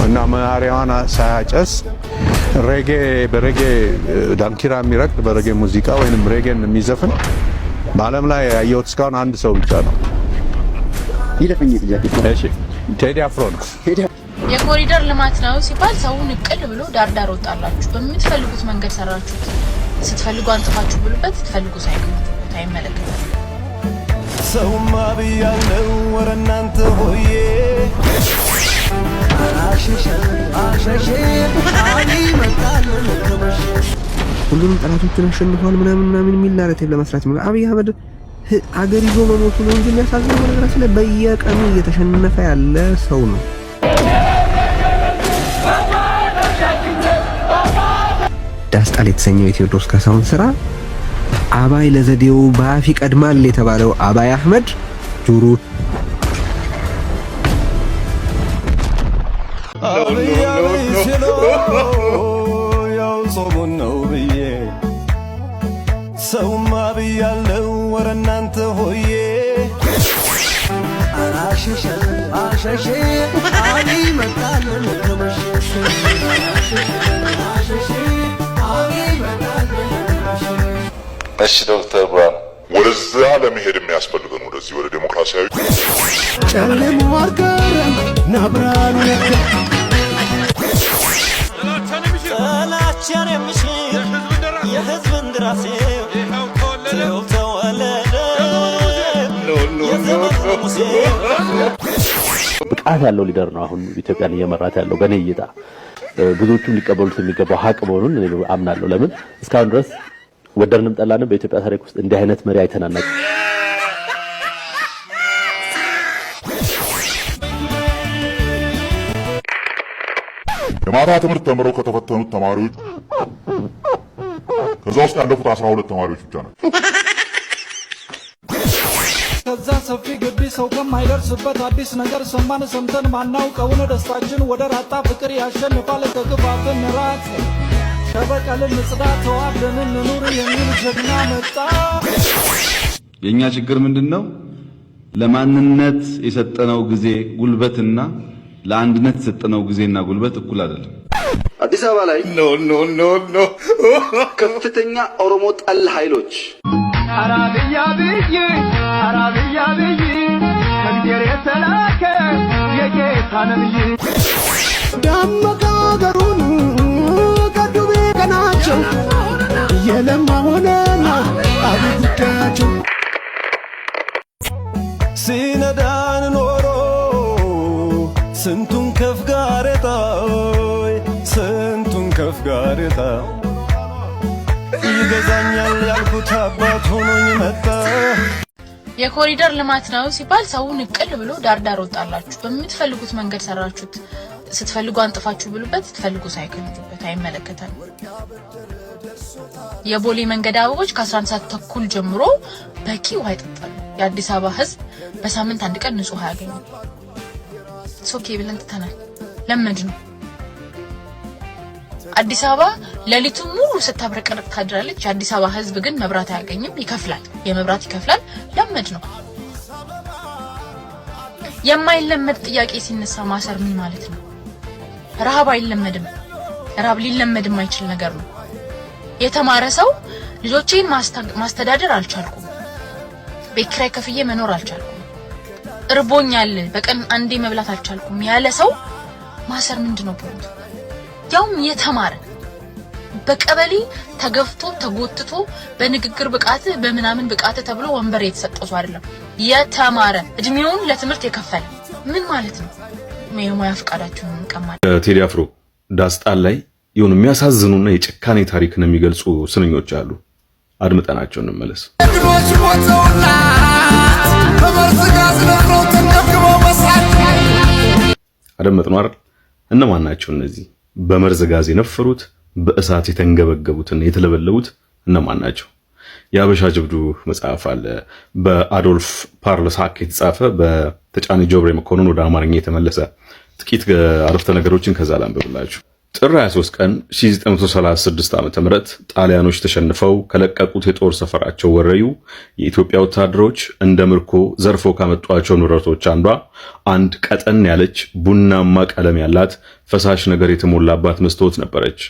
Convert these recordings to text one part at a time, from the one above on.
እና ማሪዋና ሳያጨስ ሬጌ በሬጌ ዳንኪራ የሚረቅድ በሬጌ ሙዚቃ ወይንም ሬጌን የሚዘፍን በዓለም ላይ ያየሁት እስካሁን አንድ ሰው ብቻ ነው። ይለፈኝ ጥያቄ እሺ፣ ቴዲ አፍሮ ነው። የኮሪደር ልማት ነው ሲባል ሰውን እቅል ብሎ ዳርዳር ወጣላችሁ። በምትፈልጉት መንገድ ሰራችሁት። ስትፈልጉ አንጥፋችሁ ብሉበት፣ ስትፈልጉ ሳይቀምጡበት አይመለከታል። ሰውማ ብያለው ወረ እናንተ ሆዬ ሁሉንም ጠላቶችን አሸንፏል ምናምን የሚል ናሬቲቭ ለመስራት ነው። አብይ አህመድ አገር ይዞ መሞቱ ነው እንጂ የሚያሳዝነው ነገር ስለ በየቀኑ እየተሸነፈ ያለ ሰው ነው። ዳስጣል የተሰኘው የቴዎድሮስ ካሳሁን ስራ አባይ ለዘዴው ባፊ ቀድማል የተባለው አባይ አህመድ ጆሮ ያው ጾሙን ነው ብዬ ሰውማ ብያለው ወረ እናንተ ሆዬ አሸሼ አሊ መጣልን ከመሸሽ እሺ ዶክተር ብርሃኑ ወደዛ ለመሄድ የሚያስፈልገን ወደዚህ ወደ ዲሞክራሲያዊ ጨለሙ አርገረም ናብራን ጠላቻን የሚሽር የህዝብ እንደራሴ ተወለደ ብቃት ያለው ሊደር ነው አሁን ኢትዮጵያን እየመራት ያለው በኔ እይታ። ብዙዎቹም ሊቀበሉት የሚገባው ሀቅ መሆኑን አምናለሁ። ለምን እስካሁን ድረስ ወደርንም ጠላንም በኢትዮጵያ ታሪክ ውስጥ እንዲህ አይነት መሪ አይተናናቅ። የማታ ትምህርት ተምረው ከተፈተኑት ተማሪዎች ከዛ ውስጥ ያለፉት 12 ተማሪዎች ብቻ ናቸው። ከዛ ሰፊ ግቢ ሰው ከማይደርስበት አዲስ ነገር ሰማን ሰምተን ማናውቀውን ደስታችን ወደ ራጣ ፍቅር ያሸንፋል ከግፋትን ራስ ከበቀልን ጽዳት ተዋደን እንኑር የሚል ጀግና መጣ። የኛ ችግር ምንድነው? ለማንነት የሰጠነው ጊዜ ጉልበትና ለአንድነት የሰጠነው ጊዜና ጉልበት እኩል አይደለም። አዲስ አበባ ላይ ኖ ከፍተኛ ኦሮሞ ጠል ኃይሎች አራብያ ብይ ከግዴር የተላከ የጌታ ነብይ ዳመጋገሩን ቀዱቤ ቀናቸው የለማ ሆነና አብጉዳቸው ሲነዳን ኖሮ ስንቱን ከፍ ጋሬታ ስንቱን ከፍ ጋሬታ ይገዛኛል ያልኩት አባት ሆኖኝ መጣ። የኮሪደር ልማት ነው ሲባል ሰውን እቅል ብሎ ዳርዳር ወጣላችሁ። በምትፈልጉት መንገድ ሰራችሁት። ስትፈልጉ አንጥፋችሁ ብሉበት፣ ስትፈልጉ ሳይቀምጡበት አይመለከታል። የቦሌ መንገድ አበቦች ከ11 ሰዓት ተኩል ጀምሮ በቂ ውሃ ይጠጣሉ። የአዲስ አበባ ህዝብ በሳምንት አንድ ቀን ንጹህ ውሃ ያገኛል። ሶኬ ብለን ትተናል። ለምንድ ነው አዲስ አበባ ሌሊቱን ሙሉ ስታብረቀርቅ ታድራለች። የአዲስ አበባ ህዝብ ግን መብራት አያገኝም፣ ይከፍላል። የመብራት ይከፍላል። ለምንድ ነው? የማይለመድ ጥያቄ ሲነሳ ማሰር ምን ማለት ነው? ረሃብ አይለመድም። ረሃብ ሊለመድ የማይችል ነገር ነው። የተማረ ሰው ልጆቼን ማስተዳደር አልቻልኩም፣ ቤት ኪራይ ከፍዬ መኖር አልቻልኩም፣ እርቦኛል፣ በቀን አንዴ መብላት አልቻልኩም ያለ ሰው ማሰር ምንድነው ፖይንቱ? ያውም የተማረ በቀበሌ ተገፍቶ ተጎትቶ በንግግር ብቃት በመናምን ብቃት ተብሎ ወንበር የተሰጠው ሰው አይደለም። የተማረ እድሜውን ለትምህርት የከፈለ ምን ማለት ነው? የሙያ ፈቃዳችሁን እንቀማለን። ቴዲ አፍሮ ዳስጣል ላይ የሆኑ የሚያሳዝኑና የጭካኔ ታሪክን የሚገልጹ ስንኞች አሉ። አድምጠናቸው እንመለስ። አደመጥነው አይደል? እነማን ናቸው እነዚህ? በመርዝ ጋዝ የነፈሩት በእሳት የተንገበገቡትና የተለበለቡት እነማን ናቸው? የአበሻ ጀብዱ መጽሐፍ አለ በአዶልፍ ፓርለሳክ የተጻፈ በተጫኔ ጆብሬ መኮንን ወደ አማርኛ የተመለሰ ጥቂት አረፍተ ነገሮችን ከዛ ላንብብላችሁ። ጥር 23 ቀን 1936 ዓ.ም ጣሊያኖች ተሸንፈው ከለቀቁት የጦር ሰፈራቸው ወረዩ የኢትዮጵያ ወታደሮች እንደ ምርኮ ዘርፎ ካመጧቸው ንብረቶች አንዷ አንድ ቀጠን ያለች ቡናማ ቀለም ያላት ፈሳሽ ነገር የተሞላባት መስታወት ነበረች።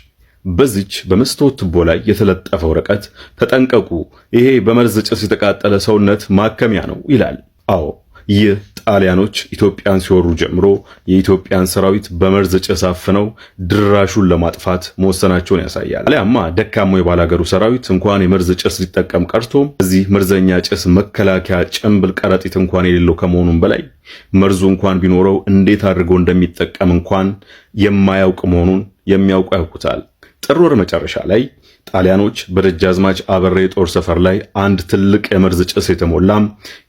በዚች በመስታወት ቱቦ ላይ የተለጠፈ ወረቀት ተጠንቀቁ፣ ይሄ በመርዝ ጭስ የተቃጠለ ሰውነት ማከሚያ ነው ይላል። አዎ ይህ ጣሊያኖች ኢትዮጵያን ሲወሩ ጀምሮ የኢትዮጵያን ሰራዊት በመርዝ ጭስ አፍነው ድራሹን ለማጥፋት መወሰናቸውን ያሳያል። አሊያማ ደካማው የባላገሩ ሰራዊት እንኳን የመርዝ ጭስ ሊጠቀም ቀርቶ እዚህ መርዘኛ ጭስ መከላከያ ጭንብል ከረጢት እንኳን የሌለው ከመሆኑም በላይ መርዙ እንኳን ቢኖረው እንዴት አድርጎ እንደሚጠቀም እንኳን የማያውቅ መሆኑን የሚያውቁ ያውቁታል። ጥር ወር መጨረሻ ላይ ጣሊያኖች በደጃዝማች አበራ የጦር ሰፈር ላይ አንድ ትልቅ የመርዝ ጭስ የተሞላም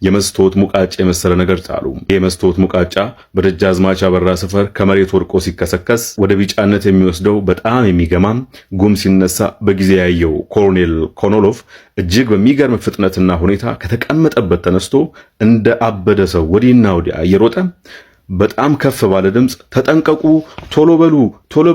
የመስታወት ሙቃጫ የመሰለ ነገር ጣሉ። የመስታወት ሙቃጫ በደጃዝማች አበራ ሰፈር ከመሬት ወድቆ ሲከሰከስ ወደ ቢጫነት የሚወስደው በጣም የሚገማም ጉም ሲነሳ በጊዜ ያየው ኮሎኔል ኮኖሎቭ እጅግ በሚገርም ፍጥነትና ሁኔታ ከተቀመጠበት ተነስቶ እንደ አበደ ሰው ወዲና ወዲያ እየሮጠ በጣም ከፍ ባለ ድምጽ ተጠንቀቁ፣ ቶሎ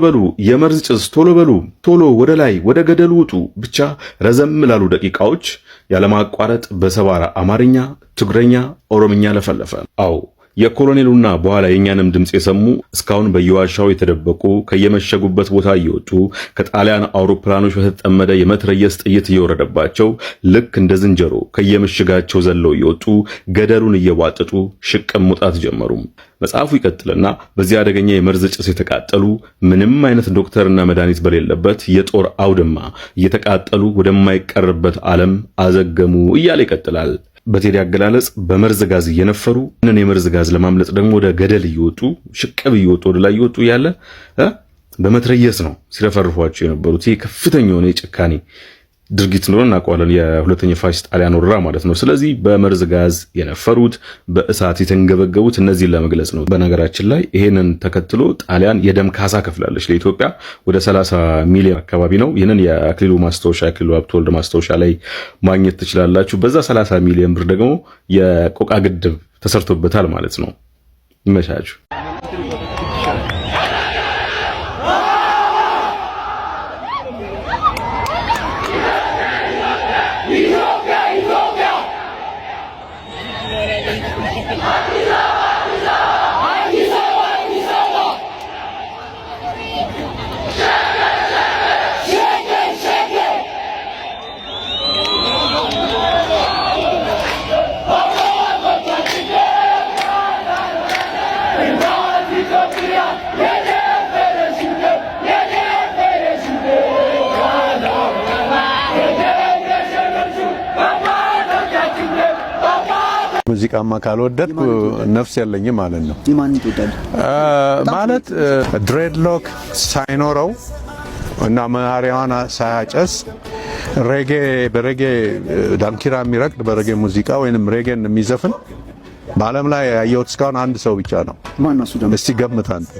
በሉ፣ የመርዝ ጭስ ቶሎ በሉ፣ ቶሎ ወደ ላይ ወደ ገደሉ ውጡ፣ ብቻ ረዘም ላሉ ደቂቃዎች ያለማቋረጥ በሰባራ አማርኛ፣ ትግረኛ፣ ኦሮምኛ ለፈለፈ። አዎ የኮሎኔሉና በኋላ የኛንም ድምጽ የሰሙ እስካሁን በየዋሻው የተደበቁ ከየመሸጉበት ቦታ እየወጡ ከጣሊያን አውሮፕላኖች በተጠመደ የመትረየስ ጥይት እየወረደባቸው ልክ እንደ ዝንጀሮ ከየምሽጋቸው ዘለው እየወጡ ገደሉን እየዋጠጡ ሽቅም መውጣት ጀመሩ። መጽሐፉ ይቀጥልና በዚህ አደገኛ የመርዝ ጭስ የተቃጠሉ ምንም አይነት ዶክተርና መድኃኒት በሌለበት የጦር አውድማ እየተቃጠሉ ወደማይቀርበት ዓለም አዘገሙ እያለ ይቀጥላል። በቴዲ አገላለጽ በመርዝ ጋዝ እየነፈሩ እነን የመርዝ ጋዝ ለማምለጥ ደግሞ ወደ ገደል እየወጡ ሽቅብ እየወጡ ወደ ላይ እየወጡ ያለ በመትረየስ ነው ሲረፈርፏቸው የነበሩት። ይሄ ከፍተኛ የሆነ የጭካኔ ድርጊት ነው እናውቀዋለን። የሁለተኛ ፋሽስት ጣሊያን ወረራ ማለት ነው። ስለዚህ በመርዝ ጋዝ የነፈሩት በእሳት የተንገበገቡት እነዚህን ለመግለጽ ነው። በነገራችን ላይ ይሄንን ተከትሎ ጣሊያን የደም ካሳ ከፍላለች ለኢትዮጵያ ወደ 30 ሚሊዮን አካባቢ ነው። ይሄንን የአክሊሉ ማስታወሻ የአክሊሉ ሀብተወልድ ማስታወሻ ላይ ማግኘት ትችላላችሁ። በዛ 30 ሚሊዮን ብር ደግሞ የቆቃ ግድብ ተሰርቶበታል ማለት ነው። ይመቻችሁ። ሙዚቃማ ካልወደድኩ ነፍስ የለኝም ማለት ነው። ማን ይወዳል ማለት ድሬድሎክ ሳይኖረው እና ማሪዋና ሳያጨስ ሬጌ በሬጌ ዳንኪራ የሚረግጥ በሬጌ ሙዚቃ ወይንም ሬጌን የሚዘፍን በዓለም ላይ ያየሁት እስካሁን አንድ ሰው ብቻ ነው። ማን ነው እሱ? ደግሞ እስቲ ገምት አንተ።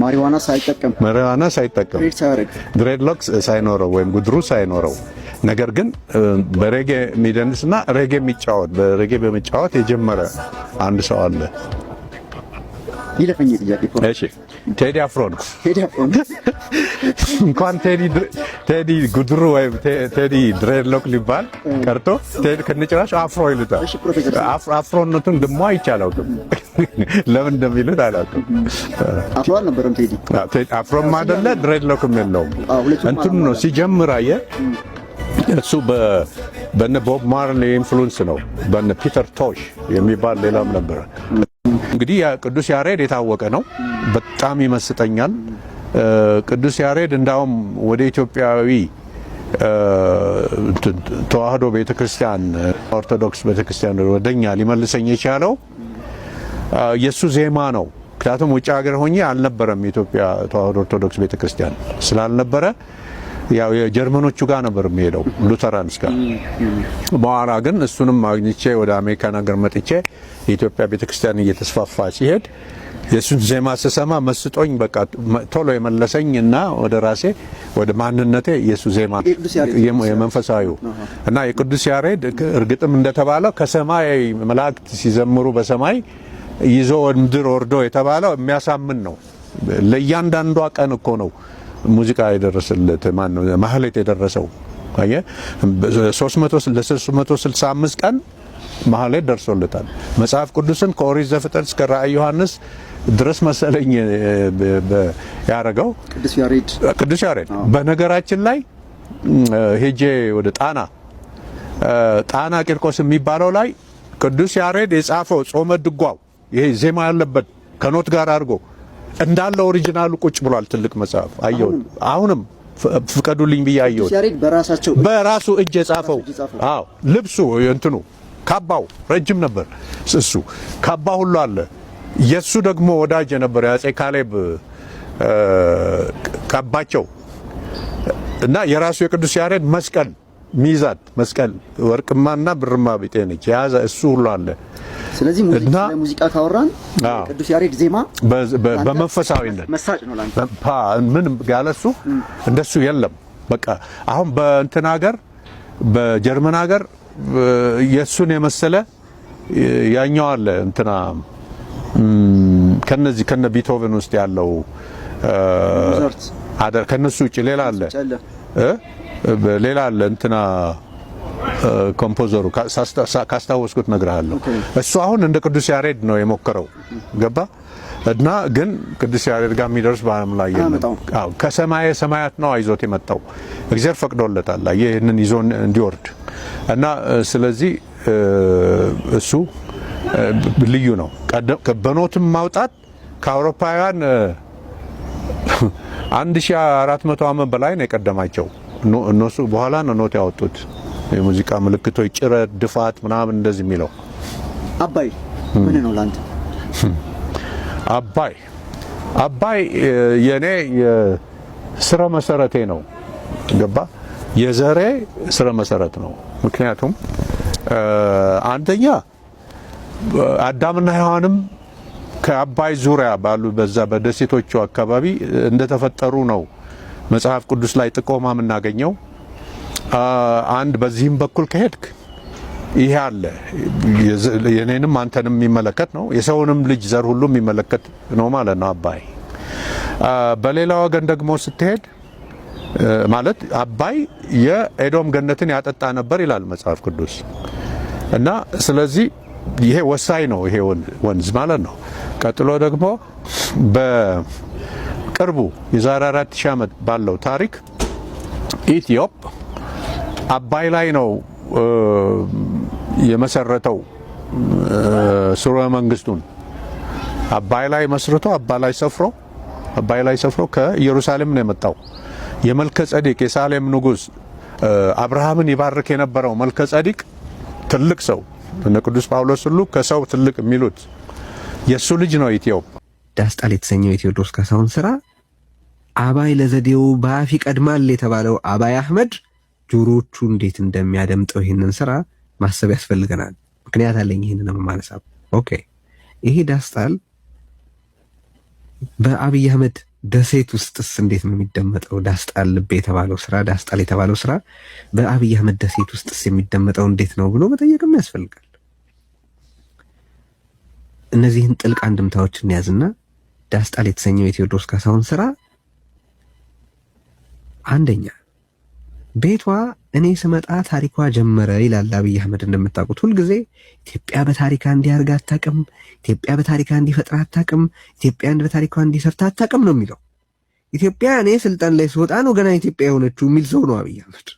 ማሪዋና ሳይጠቀም ድሬድሎክ ሳይኖረው ወይም ጉድሩ ሳይኖረው ነገር ግን በሬጌ የሚደንስና ሬጌ የሚጫወት በሬጌ በመጫወት የጀመረ አንድ ሰው አለ። ይለፈኝ ጥያቄ እኮ። እሺ ቴዲ አፍሮ ነው። እንኳን ቴዲ ጉድሩ ወይም ቴዲ ድሬድሎክ ሊባል ቀርቶ ቴዲ ከነጭራሽ አፍሮ ይሉታል። አፍሮነቱን ደሞ አይቻለው ለምን እንደሚሉት አላውቅም። አፍሮ አልነበረም ቴዲ። አፍሮም አይደለ ድሬድሎክም የለውም። እንትን ነው ሲጀምር አየ እሱ በነ ቦብ ማርሊ ኢንፍሉዌንስ ነው። በነ ፒተር ቶሽ የሚባል ሌላም ነበር። እንግዲህ ቅዱስ ያሬድ የታወቀ ነው። በጣም ይመስጠኛል። ቅዱስ ያሬድ እንዳውም ወደ ኢትዮጵያዊ ተዋህዶ ቤተክርስቲያን ኦርቶዶክስ ቤተክርስቲያን ወደኛ ሊመልሰኝ የቻለው የሱ ዜማ ነው። ምክንያቱም ውጭ ሀገር ሆኜ አልነበረም የኢትዮጵያ ተዋህዶ ኦርቶዶክስ ቤተክርስቲያን ስላልነበረ ያው የጀርመኖቹ ጋር ነበር የሚሄደው ሉተራንስ ጋር። በኋላ ግን እሱንም ማግኝቼ ወደ አሜሪካን ሀገር መጥቼ የኢትዮጵያ ቤተክርስቲያን እየተስፋፋ ሲሄድ የሱን ዜማ ስሰማ መስጦኝ በቃ ቶሎ የመለሰኝና ወደ ራሴ ወደ ማንነቴ የሱ ዜማ የመንፈሳዊው እና የቅዱስ ያሬድ እርግጥም እንደተባለው ከሰማይ መላእክት ሲዘምሩ በሰማይ ይዞ ምድር ወርዶ የተባለው የሚያሳምን ነው። ለእያንዳንዷ ቀን እኮ ነው ሙዚቃ የደረሰለት ማን ነው ማህሌት የደረሰው አየ 365 ቀን ማህሌት ደርሶለታል። መጽሐፍ ቅዱስን ከኦሪት ዘፍጥረት እስከ ራእይ ዮሐንስ ድረስ መሰለኝ ያረጋው ቅዱስ ያሬድ በነገራችን ላይ ሄጄ ወደ ጣና ቂርቆስ የሚባለው ላይ ቅዱስ ያሬድ የጻፈው ጾመ ድጓው ይሄ ዜማ ያለበት ከኖት ጋር አድርጎ እንዳለ ኦሪጂናሉ ቁጭ ብሏል። ትልቅ መጽሐፍ አየው። አሁንም ፍቀዱልኝ ብዬ አየው። በራሱ እጅ የጻፈው አዎ። ልብሱ እንትኑ ካባው ረጅም ነበር። እሱ ካባ ሁሉ አለ። የሱ ደግሞ ወዳጅ የነበረ ያጼ ካሌብ ካባቸው እና የራሱ የቅዱስ ያሬድ መስቀል ሚዛት መስቀል ወርቅማና ብርማ ቢጤነች የያዘ እሱ ሁሉ አለ። ስለዚህ ሙዚቃ ካወራን ቅዱስ ያሬድ ዜማ በመንፈሳዊነት መሳጭ ነው ላንተ ምን ያለሱ እንደሱ የለም። በቃ አሁን በእንትን ሀገር በጀርመን ሀገር የሱን የመሰለ ያኛው አለ እንትና ከነዚህ ከነ ቢቶቨን ውስጥ ያለው ከነሱ ውጪ ሌላ አለ እንትና ኮምፖዘሩ ካስታወስኩት ነግሬሃለሁ። እሱ አሁን እንደ ቅዱስ ያሬድ ነው የሞከረው ገባ እና ግን ቅዱስ ያሬድ ጋር የሚደርስ በዓለም ላይ የለም። አዎ ከሰማየ ሰማያት ነው አይዞት የመጣው እግዚአብሔር ፈቅዶለታል ይሄንን ይዞ እንዲወርድ እና ስለዚህ እሱ ልዩ ነው። በኖትም ማውጣት ከአውሮፓውያን 1400 ዓመት በላይ ነው የቀደማቸው። እነሱ በኋላ ነው ኖት ያወጡት የሙዚቃ ምልክቶች ጭረት፣ ድፋት ምናምን እንደዚህ የሚለው። አባይ ምን ነው ላንተ? አባይ የኔ የስረ መሰረቴ ነው ገባ የዘሬ ስረ መሰረት ነው። ምክንያቱም አንደኛ አዳምና ሔዋንም ከአባይ ዙሪያ ባሉ በዛ በደሴቶቹ አካባቢ እንደተፈጠሩ ነው መጽሐፍ ቅዱስ ላይ ጥቆማ የምናገኘው። አንድ በዚህም በኩል ከሄድክ ይሄ አለ የኔንም አንተንም የሚመለከት ነው። የሰውንም ልጅ ዘር ሁሉ የሚመለከት ነው ማለት ነው አባይ። በሌላ ወገን ደግሞ ስትሄድ ማለት አባይ የኤዶም ገነትን ያጠጣ ነበር ይላል መጽሐፍ ቅዱስ እና ስለዚህ ይሄ ወሳኝ ነው ይሄ ወንዝ ማለት ነው። ቀጥሎ ደግሞ በቅርቡ የዛሬ 4000 ዓመት ባለው ታሪክ ኢትዮጵ አባይ ላይ ነው የመሰረተው ሥርወ መንግስቱን አባይ ላይ መስርቶ አባይ ላይ ሰፍሮ ከኢየሩሳሌም ነው የመጣው። የመልከ ጸዲቅ የሳሌም ንጉስ አብርሃምን ይባርክ የነበረው መልከ ጸዲቅ ትልቅ ሰው እነ ቅዱስ ጳውሎስ ሁሉ ከሰው ትልቅ የሚሉት የሱ ልጅ ነው ኢትዮጵ። ዳስጣል የተሰኘው የቴዎድሮስ ካሳሁን ስራ አባይ ለዘዴው በአፍ ይቀድማል የተባለው አባይ አህመድ ጆሮቹ እንዴት እንደሚያደምጠው ይህንን ስራ ማሰብ ያስፈልገናል። ምክንያት አለኝ ይህንን ማለሳብ። ኦኬ ይሄ ዳስጣል በአብይ አህመድ ደሴት ውስጥስ እንዴት ነው የሚደመጠው? ዳስጣል ልብ የተባለው ስራ ዳስጣል የተባለው ስራ በአብይ አህመድ ደሴት ውስጥስ የሚደመጠው እንዴት ነው ብሎ መጠየቅም ያስፈልጋል። እነዚህን ጥልቅ አንድምታዎች እንያዝና ዳስጣል የተሰኘው የቴዎድሮስ ካሳሁን ስራ አንደኛ ቤቷ እኔ ስመጣ ታሪኳ ጀመረ ይላል አብይ አህመድ። እንደምታውቁት ሁልጊዜ ኢትዮጵያ በታሪካ እንዲያርጋ አታውቅም፣ ኢትዮጵያ በታሪካ እንዲፈጥራ አታውቅም፣ ኢትዮጵያ በታሪኳ እንዲሰርታ አታውቅም ነው የሚለው። ኢትዮጵያ እኔ ስልጣን ላይ ስወጣ ነው ገና ኢትዮጵያ የሆነችው የሚል ሰው ነው አብይ አህመድ።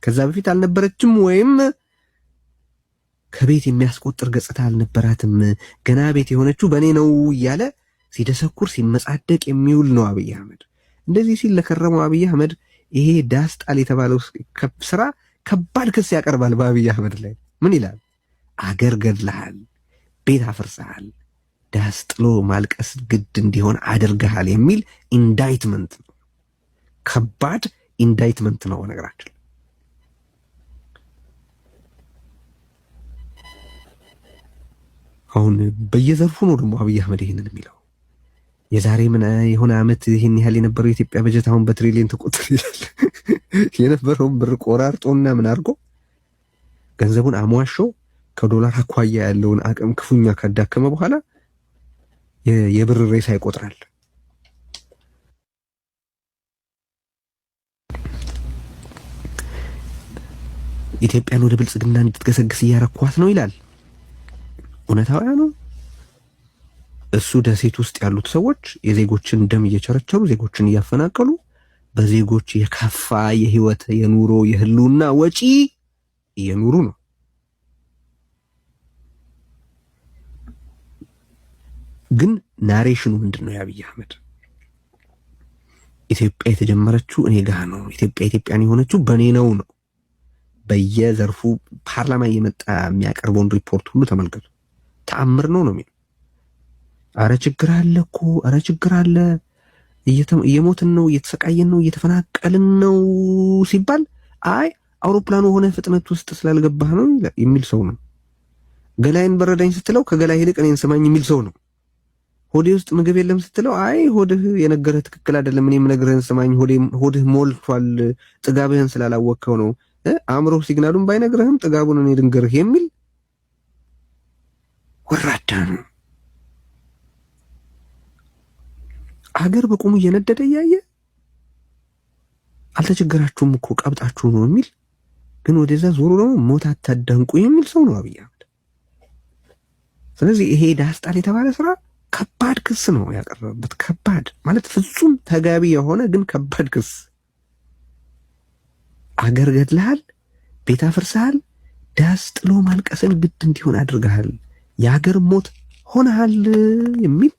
ከዛ በፊት አልነበረችም ወይም ከቤት የሚያስቆጥር ገጽታ አልነበራትም፣ ገና ቤት የሆነችው በእኔ ነው እያለ ሲደሰኩር ሲመጻደቅ የሚውል ነው አብይ አህመድ። እንደዚህ ሲል ለከረመው አብይ አህመድ ይሄ ዳስጣል የተባለው ስራ ከባድ ክስ ያቀርባል በአብይ አህመድ ላይ። ምን ይላል? አገር ገድለሃል፣ ቤት አፍርሰሃል፣ ዳስጥሎ ማልቀስ ግድ እንዲሆን አድርገሃል የሚል ኢንዳይትመንት ነው። ከባድ ኢንዳይትመንት ነው ነገራችን። አሁን በየዘርፉ ነው ደግሞ አብይ አህመድ ይሄንን የሚለው። የዛሬ ምን የሆነ አመት ይሄን ያህል የነበረው የኢትዮጵያ በጀት አሁን በትሪሊየን ተቆጥሮ ይላል። የነበረውን ብር ቆራርጦና ምን አድርጎ ገንዘቡን አሟሾ ከዶላር አኳያ ያለውን አቅም ክፉኛ ካዳከመ በኋላ የብር ሬሳ ይቆጥራል። ኢትዮጵያን ወደ ብልጽግና እንድትገሰግስ እያረኳት ነው ይላል። እውነታው ያ ነው። እሱ ደሴት ውስጥ ያሉት ሰዎች የዜጎችን ደም እየቸረቸሩ ዜጎችን እያፈናቀሉ በዜጎች የከፋ የህይወት የኑሮ የህልውና ወጪ እየኖሩ ነው። ግን ናሬሽኑ ምንድነው? የአብይ አህመድ ኢትዮጵያ የተጀመረችው እኔ ጋር ነው፣ ኢትዮጵያን የሆነችው በእኔ ነው። በየዘርፉ ፓርላማ እየመጣ የሚያቀርበውን ሪፖርት ሁሉ ተመልከቱ። ተአምር ነው የሚለው። አረ ችግር አለ እኮ፣ አረ ችግር አለ፣ እየሞትን ነው፣ እየተሰቃየን ነው፣ እየተፈናቀልን ነው ሲባል አይ አውሮፕላኑ ሆነ ፍጥነት ውስጥ ስላልገባህ ነው የሚል ሰው ነው። ገላይን በረዳኝ ስትለው ከገላይ ይልቅ እኔን ስማኝ የሚል ሰው ነው። ሆዴ ውስጥ ምግብ የለም ስትለው አይ ሆድህ የነገረህ ትክክል አይደለም፣ እኔ የምነግርህን ስማኝ፣ ሆድህ ሞልቷል፣ ጥጋብህን ስላላወቅከው ነው፣ አእምሮህ ሲግናሉን ባይነግርህም ጥጋቡን እኔ ልንገርህ የሚል ወራዳ ነው። አገር በቁሙ እየነደደ እያየ አልተቸገራችሁም እኮ ቀብጣችሁ ነው የሚል ግን ወደዛ ዞሮ ደግሞ ሞት አታዳንቁ የሚል ሰው ነው አብይ አህመድ። ስለዚህ ይሄ ዳስጣል የተባለ ስራ ከባድ ክስ ነው ያቀረበበት። ከባድ ማለት ፍጹም ተጋቢ የሆነ ግን ከባድ ክስ። አገር ገድለሃል፣ ቤት አፍርሰሃል፣ ዳስ ጥሎ ማልቀስን ግድ እንዲሆን አድርገሃል፣ የአገር ሞት ሆነሃል የሚል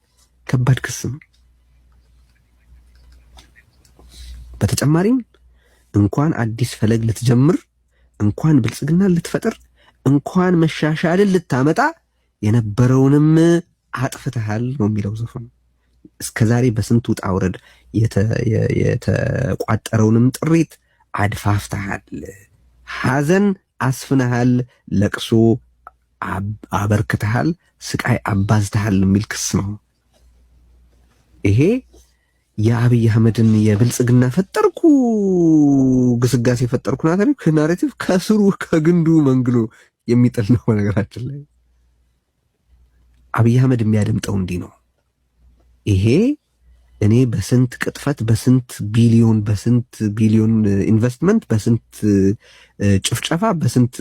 ከባድ ክስ ነው። በተጨማሪም እንኳን አዲስ ፈለግ ልትጀምር፣ እንኳን ብልጽግና ልትፈጥር፣ እንኳን መሻሻልን ልታመጣ የነበረውንም አጥፍተሃል ነው የሚለው ዘፈኑ። እስከዛሬ በስንት ውጣ ውረድ የተቋጠረውንም ጥሪት አድፋፍተሃል፣ ሐዘን አስፍነሃል፣ ለቅሶ አበርክተሃል፣ ስቃይ አባዝተሃል የሚል ክስ ነው ይሄ። የአብይ አህመድን የብልጽግና ፈጠርኩ ግስጋሴ ፈጠርኩ ናሬቲቭ ከስሩ ከግንዱ መንግሎ የሚጥል ነው። በነገራችን ላይ አብይ አህመድ የሚያደምጠው እንዲህ ነው። ይሄ እኔ በስንት ቅጥፈት በስንት ቢሊዮን ኢንቨስትመንት በስንት ጭፍጨፋ በስንት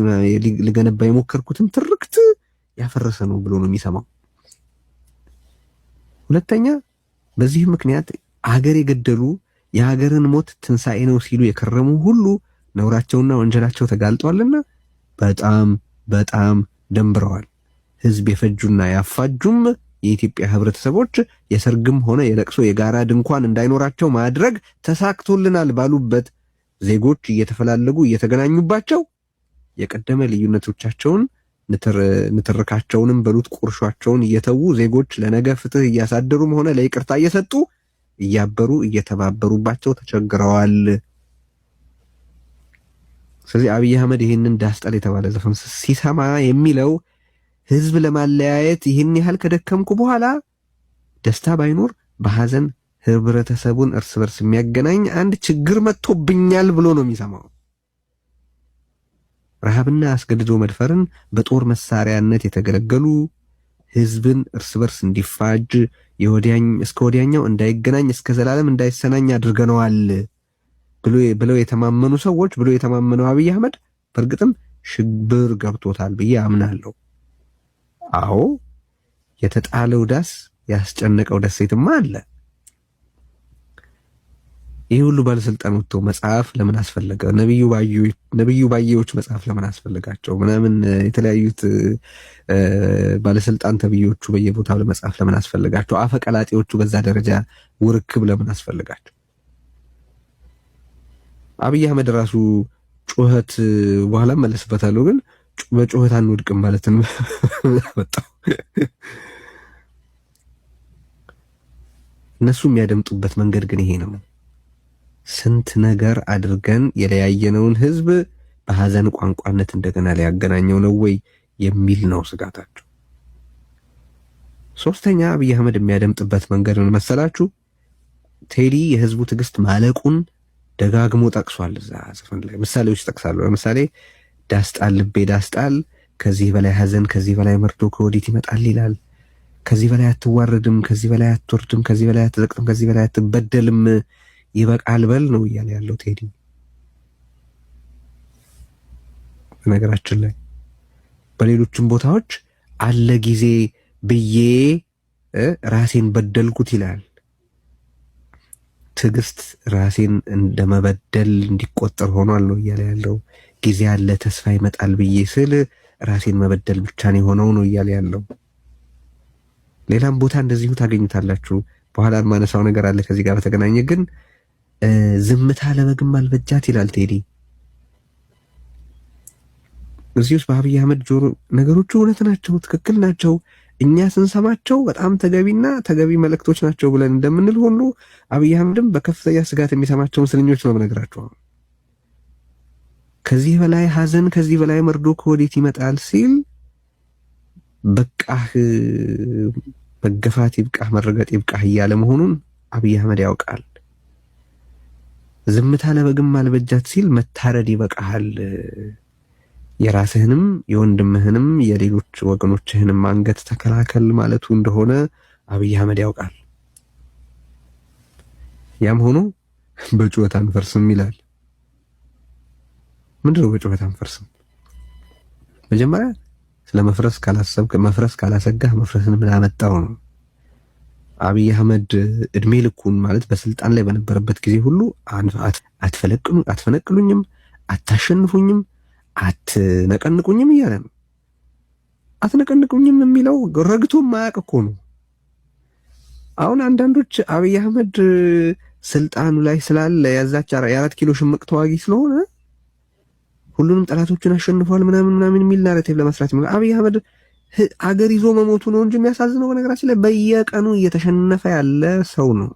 ልገነባ የሞከርኩትን ትርክት ያፈረሰ ነው ብሎ ነው የሚሰማው። ሁለተኛ በዚህ ምክንያት ሀገር የገደሉ የሀገርን ሞት ትንሣኤ ነው ሲሉ የከረሙ ሁሉ ነውራቸውና ወንጀላቸው ተጋልጧልና በጣም በጣም ደንብረዋል። ህዝብ የፈጁና ያፋጁም የኢትዮጵያ ህብረተሰቦች የሰርግም ሆነ የለቅሶ የጋራ ድንኳን እንዳይኖራቸው ማድረግ ተሳክቶልናል ባሉበት ዜጎች እየተፈላለጉ እየተገናኙባቸው የቀደመ ልዩነቶቻቸውን ንትርካቸውንም በሉት ቁርሿቸውን እየተዉ ዜጎች ለነገ ፍትህ እያሳደሩም ሆነ ለይቅርታ እየሰጡ እያበሩ እየተባበሩባቸው ተቸግረዋል። ስለዚህ አብይ አህመድ ይህንን ዳስጣል የተባለ ዘፈን ሲሰማ የሚለው ህዝብ ለማለያየት ይህን ያህል ከደከምኩ በኋላ ደስታ ባይኖር በሐዘን ህብረተሰቡን እርስ በርስ የሚያገናኝ አንድ ችግር መጥቶብኛል ብሎ ነው የሚሰማው። ረሃብና አስገድዶ መድፈርን በጦር መሳሪያነት የተገለገሉ ህዝብን እርስ በርስ እንዲፋጅ እስከ ወዲያኛው እንዳይገናኝ እስከ ዘላለም እንዳይሰናኝ አድርገነዋል ብለው የተማመኑ ሰዎች ብሎ የተማመነው አብይ አህመድ በእርግጥም ሽብር ገብቶታል ብዬ አምናለሁ። አዎ የተጣለው ዳስ ያስጨነቀው ደሴትማ አለ። ይህ ሁሉ ባለስልጣን ወጥቶ መጽሐፍ ለምን አስፈለገ? ነብዩ ባየዎች መጽሐፍ ለምን አስፈለጋቸው? ምናምን የተለያዩት ባለስልጣን ተብዮቹ በየቦታው ለመጽሐፍ ለምን አስፈለጋቸው? አፈቀላጤዎቹ በዛ ደረጃ ውርክብ ለምን አስፈለጋቸው? አብይ አህመድ ራሱ ጩኸት በኋላ መለስበታለሁ፣ ግን በጩኸት አንወድቅም ማለትን ወጣው። እነሱ የሚያደምጡበት መንገድ ግን ይሄ ነው። ስንት ነገር አድርገን የለያየነውን ህዝብ በሐዘን ቋንቋነት እንደገና ሊያገናኘው ነው ወይ የሚል ነው ስጋታቸው። ሶስተኛ አብይ አህመድ የሚያደምጥበት መንገድ ምን መሰላችሁ? ቴዲ የህዝቡ ትዕግስት ማለቁን ደጋግሞ ጠቅሷል። እዛ ዘፈን ላይ ምሳሌዎች ጠቅሳለሁ። ለምሳሌ ዳስጣል ልቤ ዳስጣል፣ ከዚህ በላይ ሐዘን ከዚህ በላይ መርዶ ከወዲት ይመጣል ይላል። ከዚህ በላይ አትዋረድም፣ ከዚህ በላይ አትወርድም፣ ከዚህ በላይ አትዘቅጥም፣ ከዚህ በላይ አትበደልም፣ ይበቃል በል ነው እያለ ያለው ቴዲ። በነገራችን ላይ በሌሎችም ቦታዎች አለ ጊዜ ብዬ ራሴን በደልኩት ይላል። ትዕግስት ራሴን እንደመበደል እንዲቆጠር ሆኗል ነው እያለ ያለው። ጊዜ አለ ተስፋ ይመጣል ብዬ ስል ራሴን መበደል ብቻ ነው የሆነው ነው እያለ ያለው። ሌላም ቦታ እንደዚሁ ታገኙታላችሁ። በኋላ ማነሳው ነገር አለ ከዚህ ጋር በተገናኘ ግን ዝምታ ለበግም አልበጃት ይላል ቴዲ። እዚህ ውስጥ በአብይ አህመድ ጆሮ ነገሮቹ እውነት ናቸው፣ ትክክል ናቸው። እኛ ስንሰማቸው በጣም ተገቢ መልእክቶች ናቸው ብለን እንደምንል ሁሉ አብይ አህመድም በከፍተኛ ስጋት የሚሰማቸው ምስለኞች ነው የምነግራቸው። ከዚህ በላይ ሐዘን ከዚህ በላይ መርዶ ከወዴት ይመጣል ሲል በቃህ መገፋት ይብቃህ መረገጥ ይብቃህ እያለ መሆኑን አብይ አህመድ ያውቃል። ዝምታ ለበግም አልበጃት ሲል መታረድ ይበቃሃል፣ የራስህንም የወንድምህንም የሌሎች ወገኖችህንም አንገት ተከላከል ማለቱ እንደሆነ አብይ አህመድ ያውቃል። ያም ሆኖ በጩኸት አንፈርስም ይላል። ምንድነው በጩኸት አንፈርስም? መጀመሪያ ስለ መፍረስ ካላሰብክ መፍረስ ካላሰጋህ መፍረስን ምን አመጣው ነው። አብይ አህመድ እድሜ ልኩን ማለት በስልጣን ላይ በነበረበት ጊዜ ሁሉ አትፈነቅሉኝም፣ አታሸንፉኝም፣ አትነቀንቁኝም እያለ ነው። አትነቀንቁኝም የሚለው ረግቶ ማያውቅ እኮ ነው። አሁን አንዳንዶች አብይ አህመድ ስልጣኑ ላይ ስላለ ያዛች 4 ኪሎ ሽምቅ ተዋጊ ስለሆነ ሁሉንም ጠላቶችን አሸንፏል ምናምን የሚል ናሬቲቭ ለመስራት ይመጣ። አብይ አህመድ አገር ይዞ መሞቱ ነው እንጂ የሚያሳዝነው በነገራችን ላይ በየቀኑ እየተሸነፈ ያለ ሰው ነው።